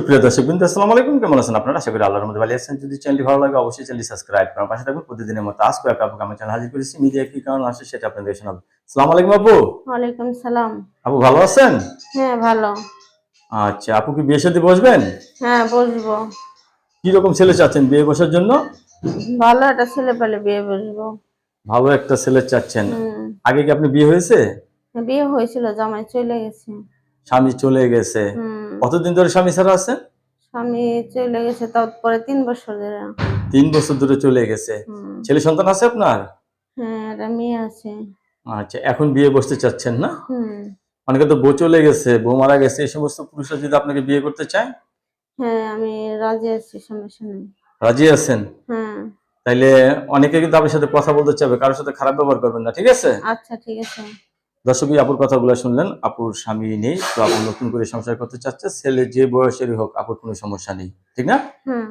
সুপ্রিয় দর্শকবৃন্দ, আসসালামু আলাইকুম। কেমন আছেন আপনারা? আশা করি আল্লাহর রহমতে ভালো আছেন। যদি চ্যানেলটি ভালো লাগে অবশ্যই চ্যানেলটি সাবস্ক্রাইব করার পাশে থাকবেন। প্রতিদিনের মতো আজকে আপনাকে আমার চ্যানেল হাজির করেছি। মিডিয়া কি কারণ আসে সেটা আপনাদের শোনাবো। আসসালামু আলাইকুম আপু। ওয়ালাইকুম সালাম। আপু ভালো আছেন? হ্যাঁ, ভালো। আচ্ছা, আপু কি বিয়ে শাদী বসবেন? হ্যাঁ, বসবো। কি রকম ছেলে চাচ্ছেন বিয়ে বসার জন্য? ভালো একটা ছেলে পেলে বিয়ে বসবো। ভালো একটা ছেলে চাচ্ছেন। হুম। আগে কি আপনি বিয়ে হয়েছে? বিয়ে হয়েছিল, জামাই চলে গেছে। স্বামী চলে গেছে। হুম। কতদিন ধরে স্বামী ছাড়া আছেন? স্বামী চলে গেছে তারপরে 3 বছর ধরে। 3 বছর ধরে চলে গেছে। হুম। ছেলে সন্তান আছে আপনার? হ্যাঁ, একটা মেয়ে আছে। আচ্ছা, এখন বিয়ে বসতে চাচ্ছেন না? হুম। অনেকে তো বউ চলে গেছে, বউ মারা গেছে, এই সমস্ত পুরুষরা যদি আপনাকে বিয়ে করতে চায়? হ্যাঁ, আমি রাজি আছি, সমস্যা নেই। রাজি আছেন? হ্যাঁ। তাইলে অনেকে কিন্তু আপনার সাথে কথা বলতে চাবে, কারোর সাথে খারাপ ব্যবহার করবেন না, ঠিক আছে? আচ্ছা, ঠিক আছে। দর্শক, আপুর কথাগুলো শুনলেন। আপুর স্বামী নেই, তো আপু নতুন করে সংসার করতে চাচ্ছে। ছেলে যে বয়সেরই হোক, আপুর কোনো সমস্যা নেই, ঠিক না? হুম।